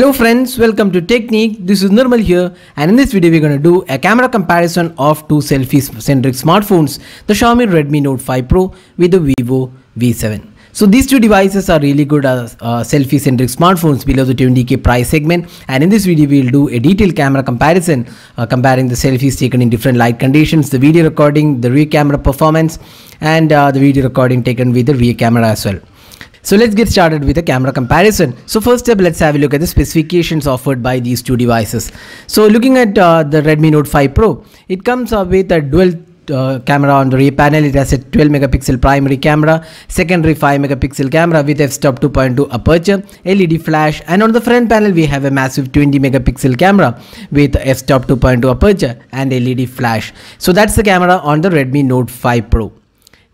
Hello friends, welcome to Technique. This is Nirmal here, and in this video we're going to do a camera comparison of two selfie-centric smartphones, the Xiaomi Redmi Note 5 Pro with the Vivo V7. So these two devices are really good selfie-centric smartphones below the 20k price segment, and in this video we'll do a detailed camera comparison comparing the selfies taken in different light conditions, the video recording, the rear camera performance, and the video recording taken with the rear camera as well. So let's get started with a camera comparison. So first up, let's have a look at the specifications offered by these two devices. So looking at the Redmi Note 5 Pro, it comes with a dual camera on the rear panel. It has a 12 megapixel primary camera, secondary 5 megapixel camera with f-stop 2.2 aperture, LED flash, and on the front panel we have a massive 20 megapixel camera with f-stop 2.2 aperture and LED flash. So that's the camera on the Redmi Note 5 Pro.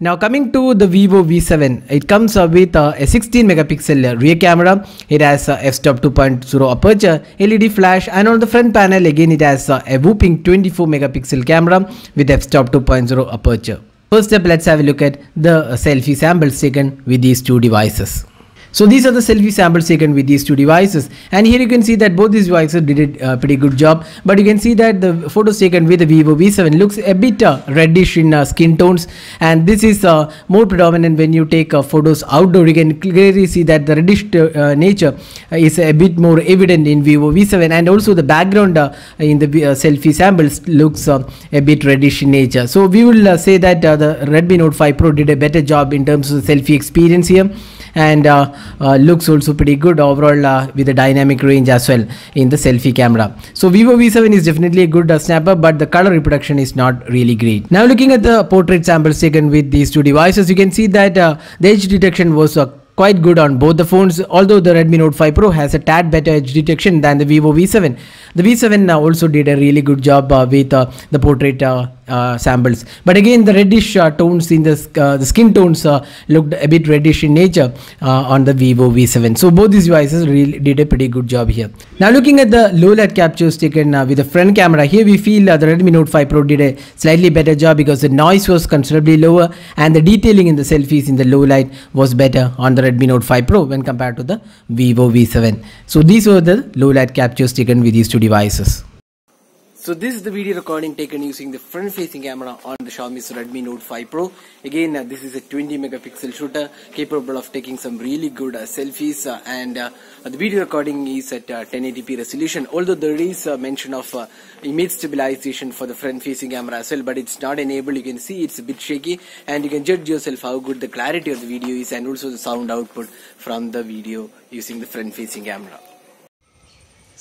Now coming to the Vivo V7, it comes with a 16 megapixel rear camera. It has f-stop 2.0 aperture, LED flash, and on the front panel again it has a whopping 24 megapixel camera with f-stop 2.0 aperture. First up, let's have a look at the selfie samples taken with these two devices. So these are the selfie samples taken with these two devices, and here you can see that both these devices did a pretty good job, but you can see that the photos taken with the Vivo V7 looks a bit reddish in skin tones, and this is more predominant when you take photos outdoor. You can clearly see that the reddish nature is a bit more evident in Vivo V7, and also the background in the selfie samples looks a bit reddish in nature. So we will say that the Redmi Note 5 Pro did a better job in terms of the selfie experience here, and looks also pretty good overall with a dynamic range as well in the selfie camera. So Vivo V7 is definitely a good snapper, but the color reproduction is not really great. Now looking at the portrait samples taken with these two devices, you can see that the edge detection was quite good on both the phones, although the Redmi Note 5 Pro has a tad better edge detection than the Vivo V7. The V7 also did a really good job with the portrait samples, but again the reddish tones in the skin tones looked a bit reddish in nature on the Vivo V7. So both these devices really did a pretty good job here. Now looking at the low light captures taken with the front camera, here we feel the Redmi Note 5 Pro did a slightly better job because the noise was considerably lower and the detailing in the selfies in the low light was better on the Redmi Note 5 Pro when compared to the Vivo V7. So these were the low light captures taken with these two devices. So this is the video recording taken using the front facing camera on the Xiaomi's Redmi Note 5 Pro. Again, this is a 20 megapixel shooter capable of taking some really good selfies, and the video recording is at 1080p resolution, although there is mention of image stabilization for the front facing camera as well, but it's not enabled. You can see it's a bit shaky, and you can judge yourself how good the clarity of the video is and also the sound output from the video using the front facing camera.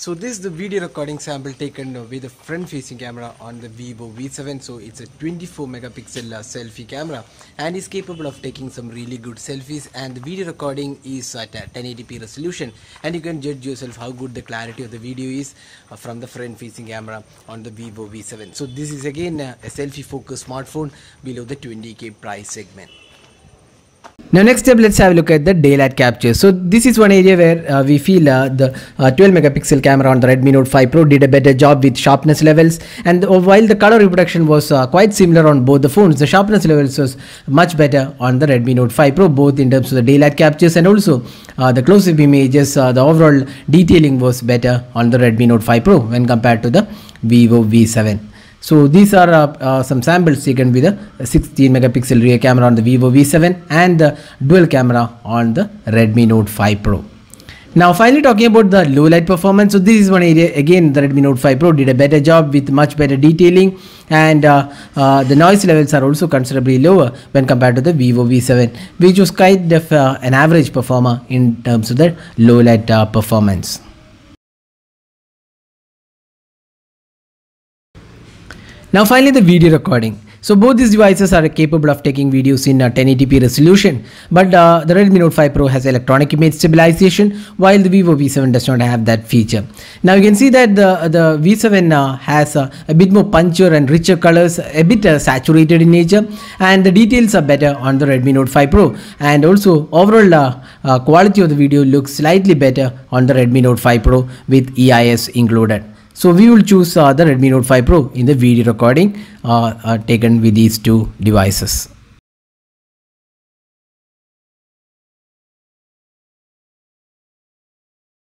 So this is the video recording sample taken with the front facing camera on the Vivo V7. So it's a 24 megapixel selfie camera and is capable of taking some really good selfies, and the video recording is at 1080p resolution, and you can judge yourself how good the clarity of the video is from the front facing camera on the Vivo V7. So this is again a selfie focused smartphone below the 20k price segment. Now next step, let's have a look at the daylight capture. So this is one area where we feel the 12 megapixel camera on the Redmi Note 5 Pro did a better job with sharpness levels, and while the color reproduction was quite similar on both the phones, the sharpness levels was much better on the Redmi Note 5 Pro, both in terms of the daylight captures and also the close-up images. The overall detailing was better on the Redmi Note 5 Pro when compared to the Vivo V7. So these are some samples taken with a 16 megapixel rear camera on the Vivo V7 and the dual camera on the Redmi Note 5 Pro. Now finally talking about the low light performance. So this is one area again the Redmi Note 5 Pro did a better job with much better detailing, and the noise levels are also considerably lower when compared to the Vivo V7, which was kind of an average performer in terms of the low light performance. Now finally the video recording. So both these devices are capable of taking videos in 1080p resolution, but the Redmi Note 5 Pro has electronic image stabilization, while the Vivo V7 does not have that feature. Now you can see that the V7 has a bit more punchier and richer colors, a bit saturated in nature, and the details are better on the Redmi Note 5 Pro, and also overall quality of the video looks slightly better on the Redmi Note 5 Pro with EIS included. So we will choose the Redmi Note 5 Pro in the video recording taken with these two devices.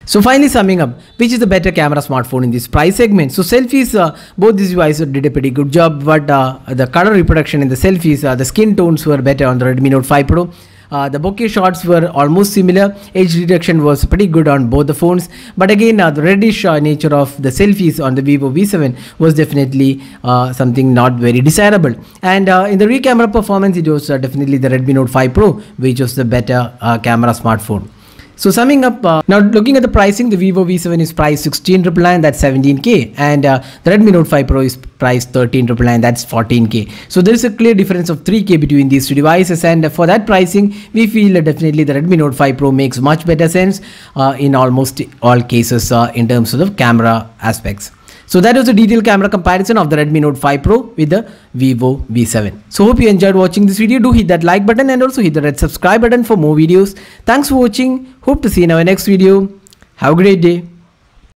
So finally summing up, which is the better camera smartphone in this price segment? So selfies, both these devices did a pretty good job, but the color reproduction in the selfies, the skin tones were better on the Redmi Note 5 Pro. The bokeh shots were almost similar. Edge detection was pretty good on both the phones, but again the reddish nature of the selfies on the Vivo V7 was definitely something not very desirable. And in the rear camera performance, it was definitely the Redmi Note 5 Pro which was the better camera smartphone. So summing up, now looking at the pricing, the Vivo V7 is priced 16,999, that's 17k, and the Redmi Note 5 Pro is priced 13,999, that's 14k. So there is a clear difference of 3k between these two devices, and for that pricing, we feel definitely the Redmi Note 5 Pro makes much better sense in almost all cases in terms of the camera aspects. So that was a detailed camera comparison of the Redmi Note 5 Pro with the Vivo V7. So hope you enjoyed watching this video. Do hit that like button and also hit the red subscribe button for more videos. Thanks for watching. Hope to see you in our next video. Have a great day.